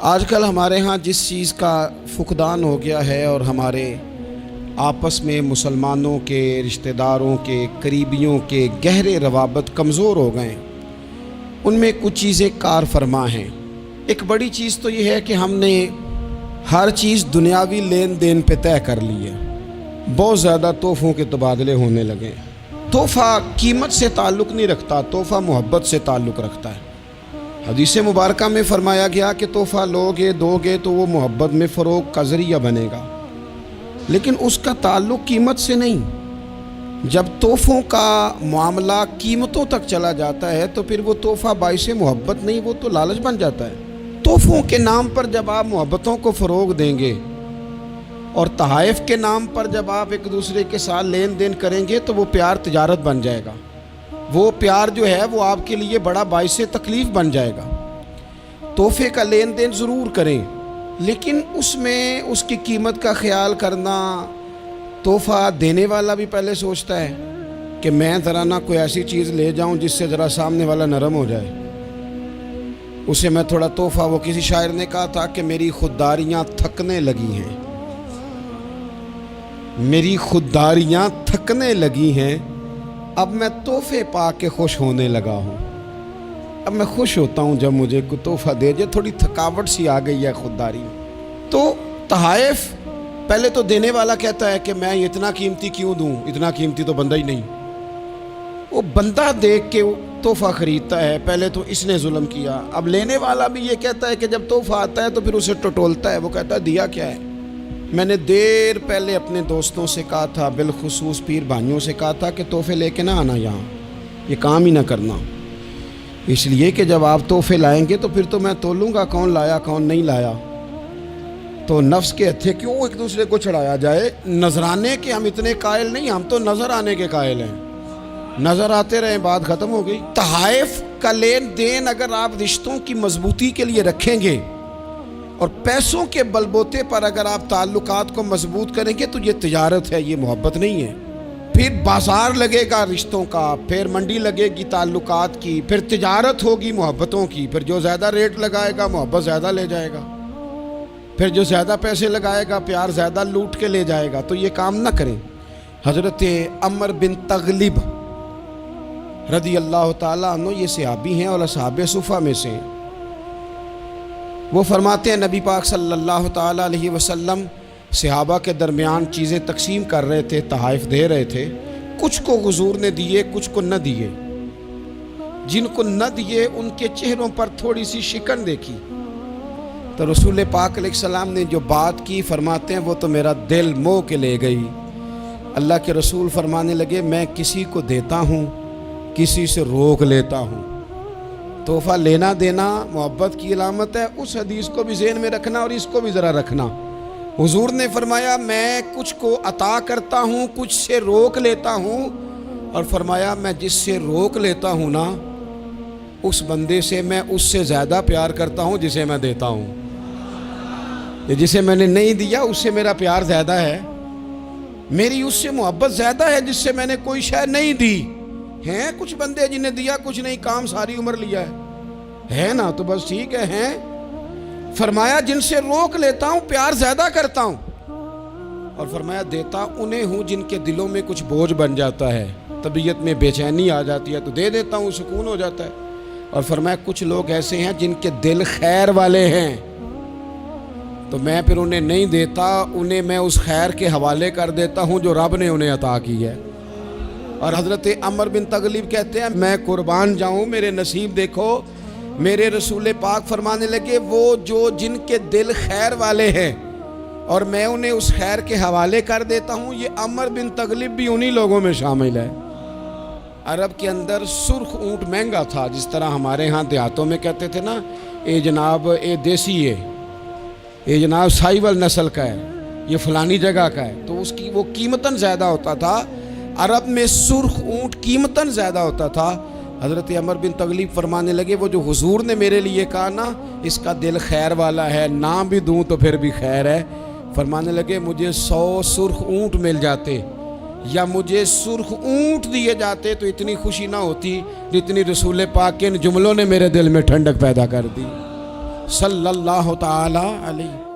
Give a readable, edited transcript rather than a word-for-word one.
آج کل ہمارے ہاں جس چیز کا فقدان ہو گیا ہے اور ہمارے آپس میں مسلمانوں کے رشتہ داروں کے قریبیوں کے گہرے روابط کمزور ہو گئے ہیں، ان میں کچھ چیزیں کار فرما ہیں۔ ایک بڑی چیز تو یہ ہے کہ ہم نے ہر چیز دنیاوی لین دین پہ طے کر لی ہے، بہت زیادہ تحفوں کے تبادلے ہونے لگے ہیں۔ تحفہ قیمت سے تعلق نہیں رکھتا، تحفہ محبت سے تعلق رکھتا ہے۔ حدیث مبارکہ میں فرمایا گیا کہ تحفہ لوگے دو گے تو وہ محبت میں فروغ کا ذریعہ بنے گا، لیکن اس کا تعلق قیمت سے نہیں۔ جب تحفوں کا معاملہ قیمتوں تک چلا جاتا ہے تو پھر وہ تحفہ باعث محبت نہیں، وہ تو لالچ بن جاتا ہے۔ تحفوں کے نام پر جب آپ محبتوں کو فروغ دیں گے اور تحائف کے نام پر جب آپ ایک دوسرے کے ساتھ لین دین کریں گے تو وہ پیار تجارت بن جائے گا، وہ پیار جو ہے وہ آپ کے لیے بڑا باعث تکلیف بن جائے گا۔ تحفے کا لین دین ضرور کریں، لیکن اس میں اس کی قیمت کا خیال کرنا۔ تحفہ دینے والا بھی پہلے سوچتا ہے کہ میں ذرا نہ کوئی ایسی چیز لے جاؤں جس سے ذرا سامنے والا نرم ہو جائے، اسے میں تھوڑا تحفہ۔ وہ کسی شاعر نے کہا تھا کہ میری خودداریاں تھکنے لگی ہیں، میری خودداریاں تھکنے لگی ہیں، اب میں تحفے پا کے خوش ہونے لگا ہوں۔ اب میں خوش ہوتا ہوں جب مجھے کوئی تحفہ دے جائے، تھوڑی تھکاوٹ سی آ گئی ہے خودداری میں۔ تو تحائف پہلے تو دینے والا کہتا ہے کہ میں اتنا قیمتی کیوں دوں، اتنا قیمتی تو بندہ ہی نہیں۔ وہ بندہ دیکھ کے تحفہ خریدتا ہے، پہلے تو اس نے ظلم کیا۔ اب لینے والا بھی یہ کہتا ہے کہ جب تحفہ آتا ہے تو پھر اسے ٹٹولتا ہے، وہ کہتا ہے دیا کیا ہے؟ میں نے دیر پہلے اپنے دوستوں سے کہا تھا، بالخصوص پیر بھائیوں سے کہا تھا کہ تحفے لے کے نہ آنا یہاں، یہ کام ہی نہ کرنا، اس لیے کہ جب آپ تحفے لائیں گے تو پھر تو میں تولوں گا کون لایا کون نہیں لایا، تو نفس کے ہتھے کیوں ایک دوسرے کو چڑھایا جائے۔ نظرانے کے ہم اتنے قائل نہیں، ہم تو نظر آنے کے قائل ہیں، نظر آتے رہیں، بات ختم ہو گئی۔ تحائف کا لین دین اگر آپ رشتوں کی مضبوطی کے لیے رکھیں گے اور پیسوں کے بلبوتے پر اگر آپ تعلقات کو مضبوط کریں گے تو یہ تجارت ہے، یہ محبت نہیں ہے۔ پھر بازار لگے گا رشتوں کا، پھر منڈی لگے گی تعلقات کی، پھر تجارت ہوگی محبتوں کی، پھر جو زیادہ ریٹ لگائے گا محبت زیادہ لے جائے گا، پھر جو زیادہ پیسے لگائے گا پیار زیادہ لوٹ کے لے جائے گا۔ تو یہ کام نہ کریں۔ حضرت عمر بن تغلب رضی اللہ تعالیٰ عنہ، یہ صحابی ہیں اور اصحاب صفہ میں سے ہیں۔ وہ فرماتے ہیں نبی پاک صلی اللہ تعالیٰ علیہ وسلم صحابہ کے درمیان چیزیں تقسیم کر رہے تھے، تحائف دے رہے تھے، کچھ کو حضور نے دیے کچھ کو نہ دیے۔ جن کو نہ دیے ان کے چہروں پر تھوڑی سی شکن دیکھی تو رسول پاک علیہ السلام نے جو بات کی، فرماتے ہیں وہ تو میرا دل موہ کے لے گئی۔ اللہ کے رسول فرمانے لگے میں کسی کو دیتا ہوں کسی سے روک لیتا ہوں۔ تحفہ لینا دینا محبت کی علامت ہے، اس حدیث کو بھی ذہن میں رکھنا اور اس کو بھی ذرا رکھنا۔ حضور نے فرمایا میں کچھ کو عطا کرتا ہوں کچھ سے روک لیتا ہوں، اور فرمایا میں جس سے روک لیتا ہوں نا اس بندے سے میں اس سے زیادہ پیار کرتا ہوں جسے میں دیتا ہوں۔ جسے میں نے نہیں دیا اس سے میرا پیار زیادہ ہے، میری اس سے محبت زیادہ ہے جس سے میں نے کوئی شے نہیں دی۔ ہیں کچھ بندے جنہیں دیا کچھ نہیں، کام ساری عمر لیا ہے نا، تو بس ٹھیک ہے ہیں۔ فرمایا جن سے روک لیتا ہوں پیار زیادہ کرتا ہوں، اور فرمایا دیتا انہیں ہوں جن کے دلوں میں کچھ بوجھ بن جاتا ہے، طبیعت میں بے چینی آ جاتی ہے تو دے دیتا ہوں، سکون ہو جاتا ہے۔ اور فرمایا کچھ لوگ ایسے ہیں جن کے دل خیر والے ہیں تو میں پھر انہیں نہیں دیتا، انہیں میں اس خیر کے حوالے کر دیتا ہوں جو رب نے انہیں عطا کی ہے۔ اور حضرت عمر بن تغلب کہتے ہیں میں قربان جاؤں میرے نصیب دیکھو، میرے رسول پاک فرمانے لگے وہ جو جن کے دل خیر والے ہیں اور میں انہیں اس خیر کے حوالے کر دیتا ہوں، یہ عمر بن تغلب بھی انہی لوگوں میں شامل ہے۔ عرب کے اندر سرخ اونٹ مہنگا تھا، جس طرح ہمارے ہاں دیہاتوں میں کہتے تھے نا اے جناب اے دیسی ہے، یہ جناب سائیول نسل کا ہے، یہ فلانی جگہ کا ہے، تو اس کی وہ قیمتاً زیادہ ہوتا تھا۔ عرب میں سرخ اونٹ قیمتاً زیادہ ہوتا تھا۔ حضرت عمر بن تغلب فرمانے لگے وہ جو حضور نے میرے لیے کہا نا اس کا دل خیر والا ہے، نہ بھی دوں تو پھر بھی خیر ہے، فرمانے لگے مجھے 100 سرخ اونٹ مل جاتے یا مجھے سرخ اونٹ دیے جاتے تو اتنی خوشی نہ ہوتی جتنی رسول پاک کے ان جملوں نے میرے دل میں ٹھنڈک پیدا کر دی۔ صلی اللہ تعالی علیہ